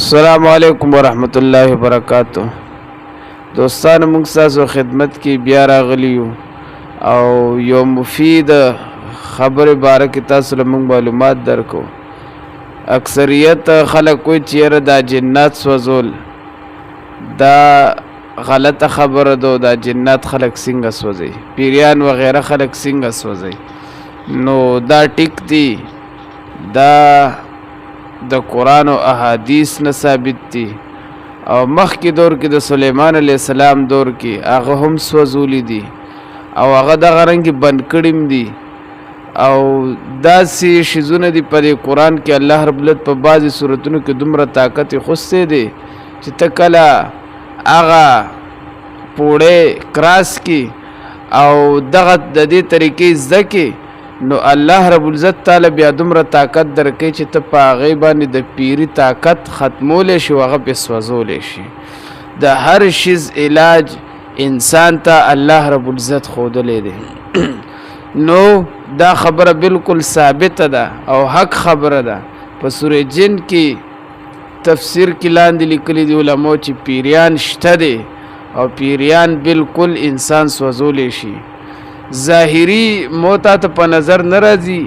السلام علیکم ورحمت الله وبرکاتہ. دوستانو موږ ستاسو خدمت کې بیا راغلی یو او یو مفید خبرې باره کې تاسو له موږ معلومات درکو. اکثریت خلک وایي چې یاره دا جنات سوځول دا غلطه خبره ده. دا جنات خلک څنګه سوځي، پیریان وغیره خلک څنګه سوځي؟ نو دا ټیک دی، دا د قرآن او احادیث نه ثابت دي او مخکې دور کې د سلیمان علیه السلام دور کې هغه هم سوځولی دي او هغه دغه رنګې بند کړي دي او داسې شیزونه دي په دې قرآن کې الله رب العزت په بعضې صورتونو کې دومره طاقت یې خوستی دی چې ته کله هغه پوړی کراس کړي او دغه د دې طریقې زده کړي نو الله رب العزت تعالی بیا دومره طاقت درکوي چې ته په هغې باندې د پیري طاقت ختمولی شي او هغه پې سوځولی شي. د هر شیز علاج انسان ته الله رب العزت ښودلی دی. نو دا خبره بالکل ثابته ده او حق خبره ده. په سوره جن کې تفسیر کې لاندې لیکلي دي علماو چې پیریان شته دی او پیریان بالکل انسان سوځولی شي. ظاهری موتا ته په نظر نه راځي،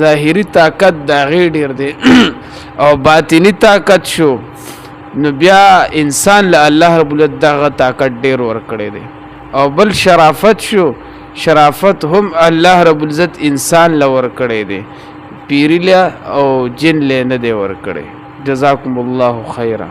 ظاهری طاقت د هغې ډېر دی او باطنی طاقت شو نو بیا انسان له الله رب العزت دغه طاقت ډېر ورکړی دی. او بل شرافت شو، شرافت هم الله رب العزت انسان له ورکړی دی، پیری له او جن له نه دی ورکړی. جزاکم الله خیره.